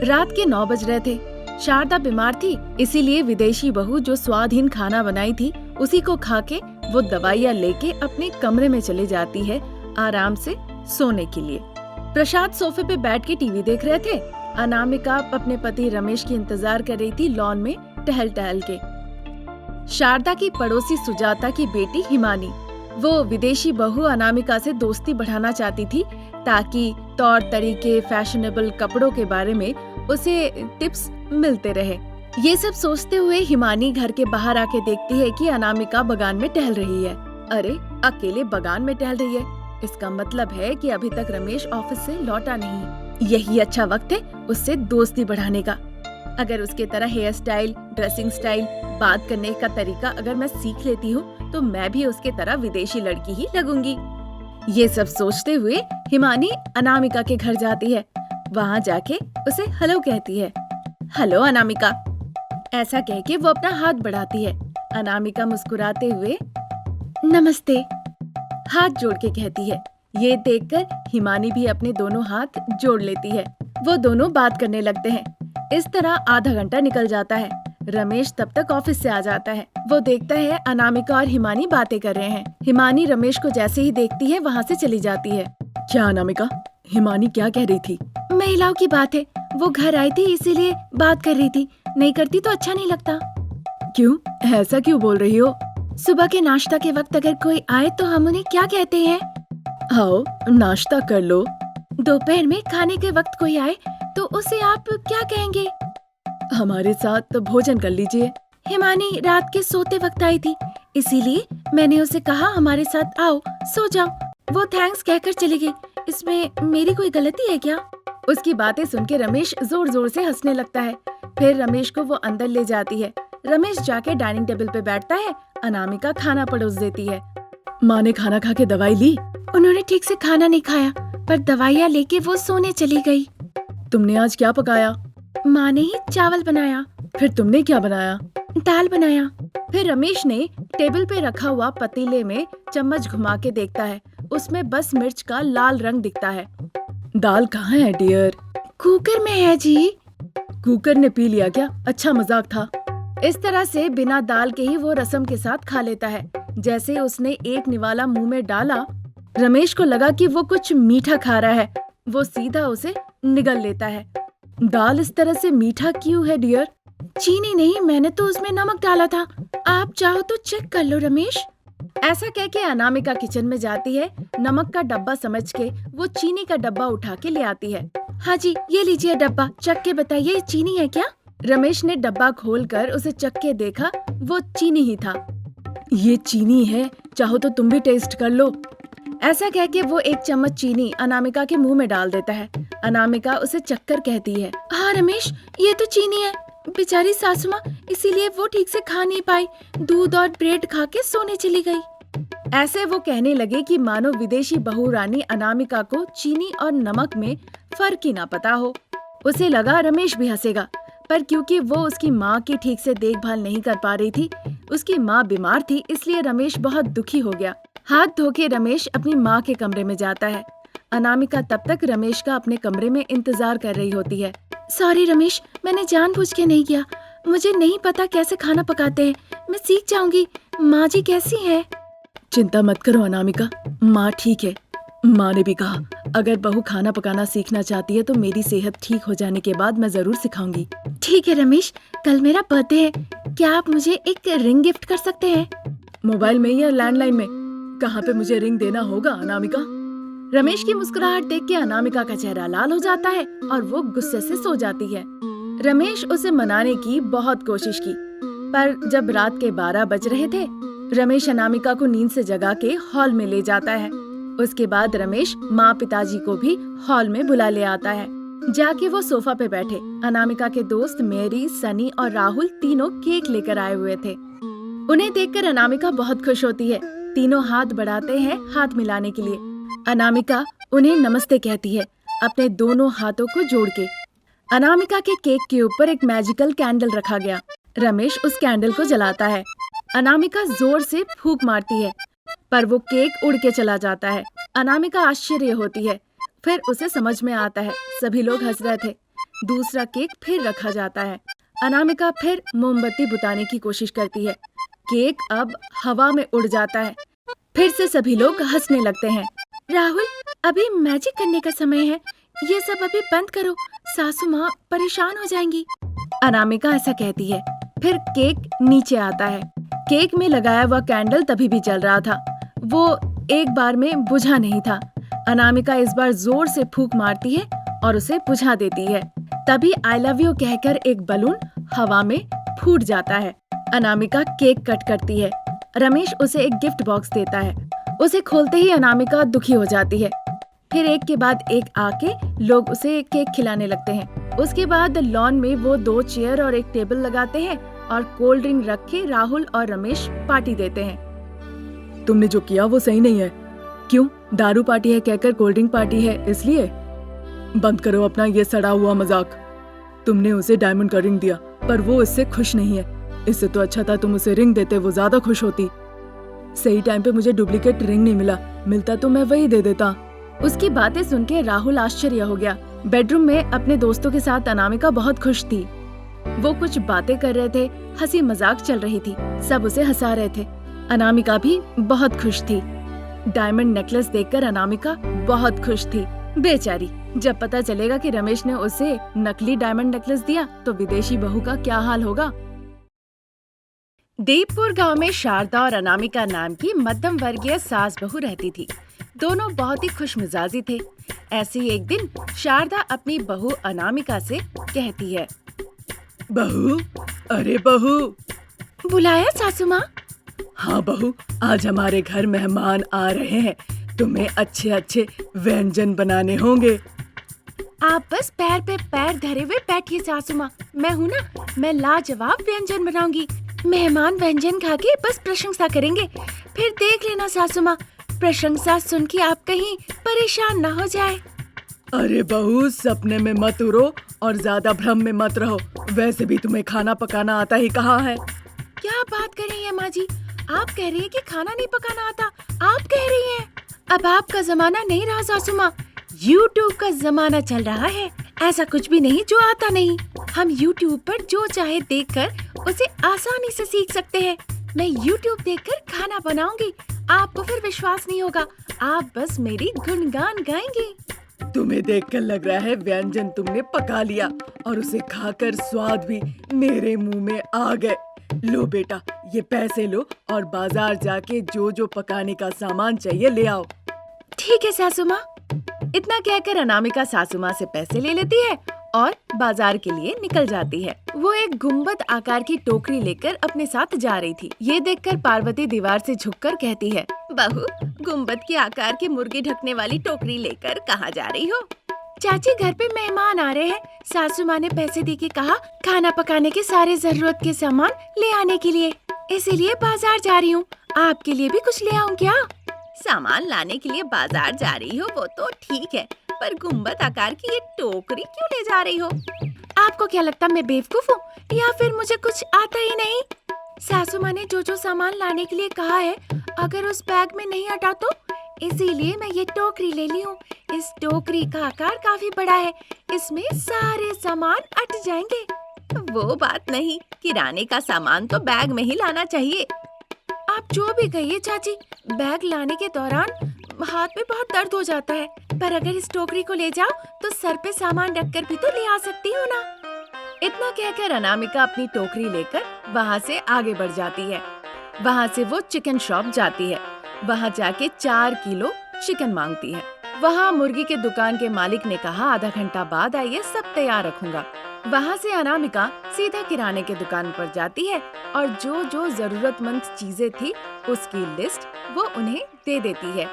रात के 9 बज रहे थे। शारदा बीमार थी, इसीलिए विदेशी बहू जो स्वादहीन खाना बनाई थी उसी को खा के वो दवाइयाँ लेके अपने कमरे में चली जाती है आराम से सोने के लिए। प्रसाद सोफे पे बैठ के टीवी देख रहे थे। अनामिका अपने पति रमेश की इंतजार कर रही थी लॉन में टहल टहल के। शारदा की पड़ोसी सुजाता की बेटी हिमानी, वो विदेशी बहू अनामिका से दोस्ती बढ़ाना चाहती थी ताकि तौर तरीके, फैशनेबल कपड़ों के बारे में उसे टिप्स मिलते रहे। ये सब सोचते हुए हिमानी घर के बाहर आके देखती है कि अनामिका बगान में टहल रही है। अरे, अकेले बगान में टहल रही है, इसका मतलब है कि अभी तक रमेश ऑफिस से लौटा नहीं। यही अच्छा वक्त है उससे दोस्ती बढ़ाने का। अगर उसके तरह हेयर स्टाइल, ड्रेसिंग स्टाइल, बात करने का तरीका अगर मैं सीख लेती हूँ तो मैं भी उसके तरह विदेशी लड़की ही लगूंगी। ये सब सोचते हुए हिमानी अनामिका के घर जाती है। वहाँ जाके उसे हेलो कहती है। हेलो अनामिका, ऐसा कह के वो अपना हाथ बढ़ाती है। अनामिका मुस्कुराते हुए नमस्ते हाथ जोड़ के कहती है। ये देखकर हिमानी भी अपने दोनों हाथ जोड़ लेती है। वो दोनों बात करने लगते हैं। इस तरह आधा घंटा निकल जाता है। रमेश तब तक ऑफिस से आ जाता है। वो देखता है अनामिका और हिमानी बातें कर रहे हैं। हिमानी रमेश को जैसे ही देखती है वहाँ से चली जाती है। क्या अनामिका, हिमानी क्या कह रही थी? महिलाओं की बात है, वो घर आई थी इसीलिए बात कर रही थी, नहीं करती तो अच्छा नहीं लगता। क्यों, ऐसा क्यों बोल रही हो? सुबह के नाश्ता के वक्त अगर कोई आए तो हम उन्हें क्या कहते हैं? आओ नाश्ता कर लो। दोपहर में खाने के वक्त कोई आए तो उसे आप क्या कहेंगे? हमारे साथ भोजन कर लीजिए। हिमानी रात के सोते वक्त आई थी, इसीलिए मैंने उसे कहा हमारे साथ आओ, सो जाओ। वो थैंक्स कहकर चली गई। इसमें मेरी कोई गलती है क्या? उसकी बातें सुन के रमेश जोर जोर से हंसने लगता है। फिर रमेश को वो अंदर ले जाती है। रमेश जाके डाइनिंग टेबल पे बैठता है। अनामिका खाना परोस देती है। माँ ने खाना खा के दवाई ली? उन्होंने ठीक से खाना नहीं खाया, पर दवाइयाँ लेके वो सोने चली गई। तुमने आज क्या पकाया? माँ ने ही चावल बनाया। फिर तुमने क्या बनाया? दाल बनाया। फिर रमेश ने टेबल पे रखा हुआ पतीले में चम्मच घुमा के देखता है। उसमें बस मिर्च का लाल रंग दिखता है। दाल कहाँ है डियर? कुकर में है जी। कुकर ने पी लिया क्या? अच्छा मजाक था। इस तरह से बिना दाल के ही वो रसम के साथ खा लेता है। जैसे उसने एक निवाला मुंह में डाला, रमेश को लगा कि वो कुछ मीठा खा रहा है। वो सीधा उसे निगल लेता है। दाल इस तरह से मीठा क्यों है डियर? चीनी नहीं, मैंने तो उसमें नमक डाला था। आप चाहो तो चेक कर लो रमेश। ऐसा कह के अनामिका किचन में जाती है। नमक का डब्बा समझ के वो चीनी का डब्बा उठा के ले आती है। हाँ जी, ये लीजिए डब्बा, चख के बताइए ये चीनी है क्या? रमेश ने डब्बा खोलकर उसे चख के देखा, वो चीनी ही था। ये चीनी है, चाहो तो तुम भी टेस्ट कर लो। ऐसा कह के वो एक चम्मच चीनी अनामिका के मुंह में डाल देता है। अनामिका उसे चक्कर कहती है। हाँ रमेश, ये तो चीनी है। बेचारी सासू माँ, इसीलिए वो ठीक से खा नहीं पाई, दूध और ब्रेड खा के सोने चली गई। ऐसे वो कहने लगे कि मानो विदेशी बहू रानी अनामिका को चीनी और नमक में फर्क ही ना पता हो। उसे लगा रमेश भी हंसेगा, पर क्योंकि वो उसकी माँ की ठीक से देखभाल नहीं कर पा रही थी, उसकी माँ बीमार थी, इसलिए रमेश बहुत दुखी हो गया। हाथ धो के रमेश अपनी माँ के कमरे में जाता है। अनामिका तब तक रमेश का अपने कमरे में इंतजार कर रही होती है। सॉरी रमेश, मैंने जानबूझ के नहीं किया। मुझे नहीं पता कैसे खाना पकाते हैं, मैं सीख जाऊंगी। माँ जी कैसी हैं? चिंता मत करो अनामिका, माँ ठीक है। माँ ने भी कहा अगर बहू खाना पकाना सीखना चाहती है तो मेरी सेहत ठीक हो जाने के बाद मैं जरूर सिखाऊंगी। ठीक है रमेश, कल मेरा बर्थडे है, क्या आप मुझे एक रिंग गिफ्ट कर सकते हैं? मोबाइल में या लैंडलाइन में? कहाँ पे मुझे रिंग देना होगा अनामिका? रमेश की मुस्कुराहट देख के अनामिका का चेहरा लाल हो जाता है और वो गुस्से से सो जाती है। रमेश उसे मनाने की बहुत कोशिश की, पर जब रात के 12 बज रहे थे, रमेश अनामिका को नींद से जगा के हॉल में ले जाता है। उसके बाद रमेश माँ पिताजी को भी हॉल में बुला ले आता है। जाके वो सोफा पे बैठे। अनामिका के दोस्त मेरी, सनी और राहुल तीनों केक लेकर आए हुए थे। उन्हें देखकर अनामिका बहुत खुश होती है। तीनों हाथ बढ़ाते हैं हाथ मिलाने के लिए। अनामिका उन्हें नमस्ते कहती है अपने दोनों हाथों को जोड़ के। अनामिका के केक के ऊपर एक मैजिकल कैंडल रखा गया। रमेश उस कैंडल को जलाता है। अनामिका जोर से फूंक मारती है, पर वो केक उड़ के चला जाता है। अनामिका आश्चर्य होती है, फिर उसे समझ में आता है सभी लोग हंस रहे थे। दूसरा केक फिर रखा जाता है। अनामिका फिर मोमबत्ती बुताने की कोशिश करती है। केक अब हवा में उड़ जाता है। फिर से सभी लोग हंसने लगते हैं। राहुल, अभी मैजिक करने का समय है, ये सब अभी बंद करो, सासू माँ परेशान हो जाएंगी। अनामिका ऐसा कहती है। फिर केक नीचे आता है। केक में लगाया हुआ कैंडल तभी भी जल रहा था, वो एक बार में बुझा नहीं था। अनामिका इस बार जोर से फूंक मारती है और उसे बुझा देती है। तभी आई लव यू कहकर एक बलून हवा में फूट जाता है। अनामिका केक कट करती है। रमेश उसे एक गिफ्ट बॉक्स देता है। उसे खोलते ही अनामिका दुखी हो जाती है। फिर एक के बाद एक आके लोग उसे केक खिलाने लगते हैं। उसके बाद लॉन में वो 2 चेयर और एक टेबल लगाते हैं और कोल्ड ड्रिंक रख के राहुल और रमेश पार्टी देते हैं। तुमने जो किया वो सही नहीं है। क्यों? दारू पार्टी है कहकर कोल्ड ड्रिंक पार्टी है इसलिए? बंद करो अपना ये सड़ा हुआ मजाक। तुमने उसे डायमंड का रिंग दिया पर वो इससे खुश नहीं है। इससे तो अच्छा था तुम उसे रिंग देते, वो ज्यादा खुश होती। सही टाइम पे मुझे डुप्लीकेट रिंग नहीं मिलता तो मैं वही दे देता। उसकी बातें सुन के राहुल आश्चर्य हो गया। बेडरूम में अपने दोस्तों के साथ अनामिका बहुत खुश थी। वो कुछ बातें कर रहे थे, हंसी मजाक चल रही थी, सब उसे हंसा रहे थे। अनामिका भी बहुत खुश थी। डायमंड नेकलेस देखकर अनामिका बहुत खुश थी। बेचारी, जब पता चलेगा कि रमेश ने उसे नकली डायमंड नेकलेस दिया तो विदेशी बहू का क्या हाल होगा। देवपुर गांव में शारदा और अनामिका नाम की मध्यम वर्गीय सास बहू रहती थी। दोनों बहुत ही खुशमिजाजी थे। ऐसे ही एक दिन शारदा अपनी बहू अनामिका से कहती है, बहू, अरे बहू। बुलाया सासू माँ? हाँ बहू, आज हमारे घर मेहमान आ रहे हैं, तुम्हें अच्छे अच्छे व्यंजन बनाने होंगे। आप बस पैर पे पैर धरे हुए बैठिए सासू माँ, मैं हूँ ना, मैं लाजवाब व्यंजन बनाऊंगी। मेहमान व्यंजन खा के बस प्रशंसा करेंगे, फिर देख लेना सासू माँ, प्रशंसा सुन के आप कहीं परेशान न हो जाए। अरे बहू, सपने में मत उड़ो और ज्यादा भ्रम में मत रहो, वैसे भी तुम्हें खाना पकाना आता ही कहाँ है। क्या बात कर रही है माँ जी, आप कह रही है कि खाना नहीं पकाना आता, आप कह रही हैं। अब आपका जमाना नहीं रहा सासू माँ, YouTube का जमाना चल रहा है। ऐसा कुछ भी नहीं जो आता नहीं। हम YouTube पर जो चाहे देखकर उसे आसानी से सीख सकते हैं। मैं YouTube देखकर खाना बनाऊंगी, आपको फिर विश्वास नहीं होगा, आप बस मेरी गुणगान गाएंगी। तुम्हें देखकर लग रहा है व्यंजन तुमने पका लिया और उसे खाकर स्वाद भी मेरे मुंह में आ गए। लो बेटा, ये पैसे लो और बाजार जाके जो जो पकाने का सामान चाहिए ले आओ। ठीक है सासू माँ। इतना कहकर अनामिका सासू माँ से पैसे ले लेती है और बाजार के लिए निकल जाती है। वो एक गुम्बद आकार की टोकरी लेकर अपने साथ जा रही थी। ये देखकर पार्वती दीवार से झुककर कहती है, बहू, गुम्बद के आकार की मुर्गी ढकने वाली टोकरी लेकर कहाँ जा रही हो? चाची, घर पे मेहमान आ रहे हैं, सासू माँ ने पैसे दे के कहा खाना पकाने के सारे जरूरत के सामान ले आने के लिए, इसीलिए बाजार जा रही हूँ। आपके लिए भी कुछ ले आऊँ क्या? सामान लाने के लिए बाजार जा रही हो वो तो ठीक है, पर गुम्बद आकार की ये टोकरी क्यों ले जा रही हो? आपको क्या लगता मैं बेवकूफ हूँ या फिर मुझे कुछ आता ही नहीं? सासू माँ ने जो जो सामान लाने के लिए कहा है, अगर उस बैग में नहीं अटा तो इसीलिए मैं ये टोकरी ले ली हूँ। इस टोकरी का आकार काफी बड़ा है, इसमें सारे सामान अट जाएंगे। वो बात नहीं, किराने का सामान तो बैग में ही लाना चाहिए। आप जो भी कहिए चाची, बैग लाने के दौरान हाथ में बहुत दर्द हो जाता है, पर अगर इस टोकरी को ले जाओ तो सर पे सामान रखकर भी तो ले आ सकती हो ना। इतना कहकर अनामिका अपनी टोकरी लेकर वहाँ से आगे बढ़ जाती है। वहाँ से वो चिकन शॉप जाती है। वहाँ जाके 4 किलो चिकन मांगती है। वहाँ मुर्गी के दुकान के मालिक ने कहा आधा घंटा बाद आइए, सब तैयार रखूंगा। वहाँ से अनामिका सीधा किराने के दुकान पर जाती है और जो जो जरूरतमंद चीजें थी उसकी लिस्ट वो उन्हें दे देती है।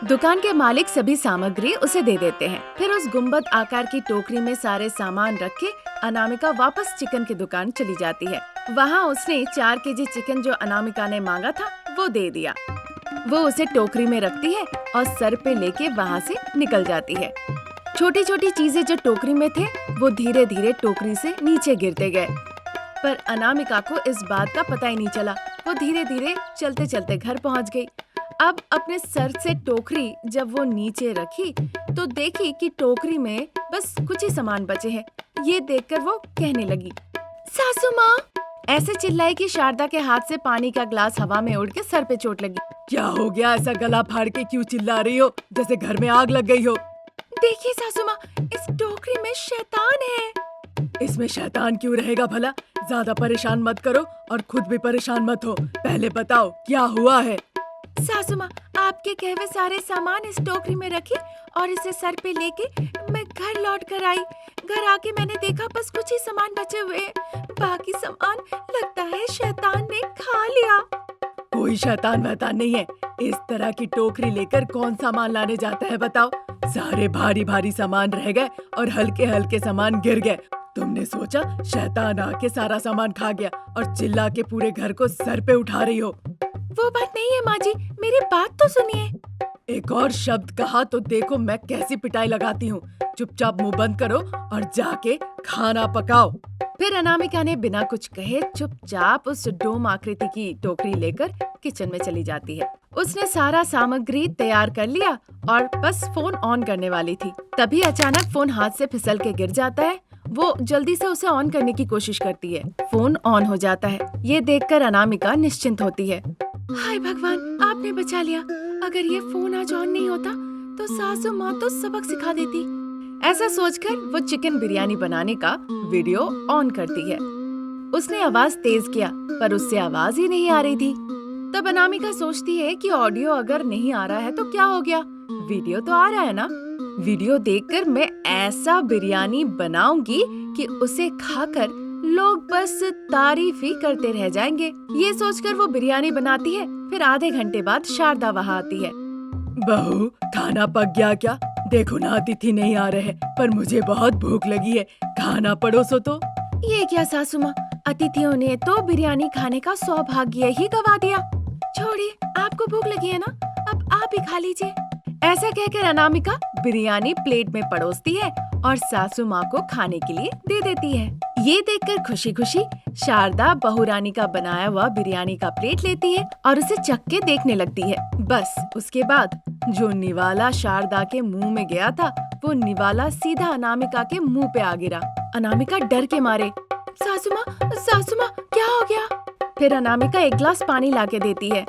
दुकान के मालिक सभी सामग्री उसे दे देते हैं। फिर उस गुम्बद आकार की टोकरी में सारे सामान रख के अनामिका वापस चिकन की दुकान चली जाती है। वहाँ उसने 4 केजी चिकन जो अनामिका ने मांगा था वो दे दिया। वो उसे टोकरी में रखती है और सर पे लेके वहाँ से निकल जाती है। छोटी छोटी चीजें जो टोकरी में थे वो धीरे धीरे टोकरी से नीचे गिरते गए, पर अनामिका को इस बात का पता ही नहीं चला। वो धीरे धीरे चलते चलते घर पहुँच गई। अब अपने सर से टोकरी जब वो नीचे रखी तो देखी कि टोकरी में बस कुछ ही सामान बचे हैं। ये देखकर वो कहने लगी, सासू माँ। ऐसे चिल्लाई कि शारदा के हाथ से पानी का ग्लास हवा में उड़ के सर पे चोट लगी। क्या हो गया? ऐसा गला फाड़ के क्यों चिल्ला रही हो जैसे घर में आग लग गई हो? देखिए सासू माँ, इस टोकरी में शैतान है। इसमें शैतान क्यों रहेगा भला? ज्यादा परेशान मत करो और खुद भी परेशान मत हो। पहले बताओ क्या हुआ है? सासू माँ, आपके कहे हुए सारे सामान इस टोकरी में रखे और इसे सर पे लेके मैं घर लौट कर आई। घर आके मैंने देखा बस कुछ ही सामान बचे हुए हैं। बाकी सामान लगता है शैतान ने खा लिया। कोई शैतान वैतान नहीं है। इस तरह की टोकरी लेकर कौन सामान लाने जाता है बताओ? सारे भारी भारी सामान रह गए और हल्के हल्के सामान गिर गए। तुमने सोचा शैतान आके सारा सामान खा गया और चिल्ला के पूरे घर को सर पे उठा रही हो। वो बात नहीं है माँ जी, मेरी बात तो सुनिए। एक और शब्द कहा तो देखो मैं कैसी पिटाई लगाती हूँ। चुपचाप मुंह बंद करो और जाके खाना पकाओ। फिर अनामिका ने बिना कुछ कहे चुपचाप उस डोम आकृति की टोकरी लेकर किचन में चली जाती है। उसने सारा सामग्री तैयार कर लिया और बस फोन ऑन करने वाली थी। तभी अचानक फोन हाथ से फिसल के गिर जाता है। वो जल्दी से उसे ऑन करने की कोशिश करती है। फोन ऑन हो जाता है। ये देखकर अनामिका निश्चिंत होती है। हाय भगवान, आपने बचा लिया। अगर ये फोन आज ऑन नहीं होता तो सासू माँ तो सबक सिखा देती। ऐसा सोचकर वो चिकन बिरयानी बनाने का वीडियो ऑन करती है। उसने आवाज तेज किया पर उससे आवाज ही नहीं आ रही थी। तब अनामिका सोचती है कि ऑडियो अगर नहीं आ रहा है तो क्या हो गया, वीडियो तो आ रहा है ना। वीडियो देखकर मैं ऐसा बिरयानी बनाऊंगी कि उसे खाकर लोग बस तारीफ ही करते रह जाएंगे। ये सोचकर वो बिरयानी बनाती है। फिर आधे घंटे बाद शारदा वहाँ आती है। बहू, खाना पक गया क्या? देखो ना अतिथि नहीं आ रहे पर मुझे बहुत भूख लगी है। खाना परोसो तो। ये क्या सासू माँ, अतिथियों ने तो बिरयानी खाने का सौभाग्य ही गवा दिया। छोड़िए, आपको भूख लगी है ना, अब आप ही खा लीजिए। ऐसा कहकर अनामिका बिरयानी प्लेट में परोसती है और सासू माँ को खाने के लिए दे देती है। ये देखकर खुशी खुशी शारदा बहुरानी का बनाया हुआ बिरयानी का प्लेट लेती है और उसे चख के देखने लगती है। बस उसके बाद जो निवाला शारदा के मुंह में गया था वो निवाला सीधा अनामिका के मुंह पे आ गिरा। अनामिका डर के मारे, सासू माँ क्या हो गया? फिर अनामिका एक गिलास पानी लाके देती है।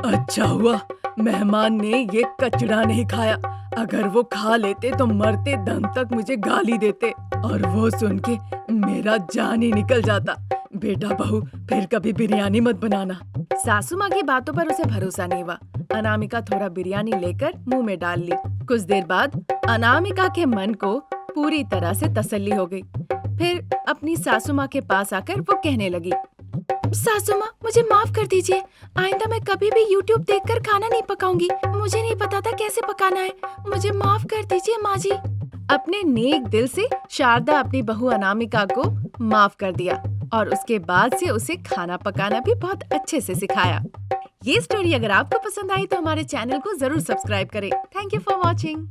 अच्छा हुआ मेहमान ने ये कचड़ा नहीं खाया। अगर वो खा लेते तो मरते दम तक मुझे गाली देते और वो सुन के मेरा जान ही निकल जाता। बेटा बहू, फिर कभी बिरयानी मत बनाना। सासू माँ की बातों पर उसे भरोसा नहीं हुआ। अनामिका थोड़ा बिरयानी लेकर मुंह में डाल ली। कुछ देर बाद अनामिका के मन को पूरी तरह से तसल्ली हो गई। फिर अपनी सासू माँ के पास आकर वो कहने लगी, सासू माँ मुझे माफ कर दीजिए। आइंदा मैं कभी भी YouTube देखकर खाना नहीं पकाऊंगी। मुझे नहीं पता था कैसे पकाना है। मुझे माफ कर दीजिए माँ जी। अपने नेक दिल से शारदा अपनी बहू अनामिका को माफ कर दिया और उसके बाद से उसे खाना पकाना भी बहुत अच्छे से सिखाया। ये स्टोरी अगर आपको पसंद आई तो हमारे चैनल को जरूर सब्सक्राइब करें। Thank you for watching.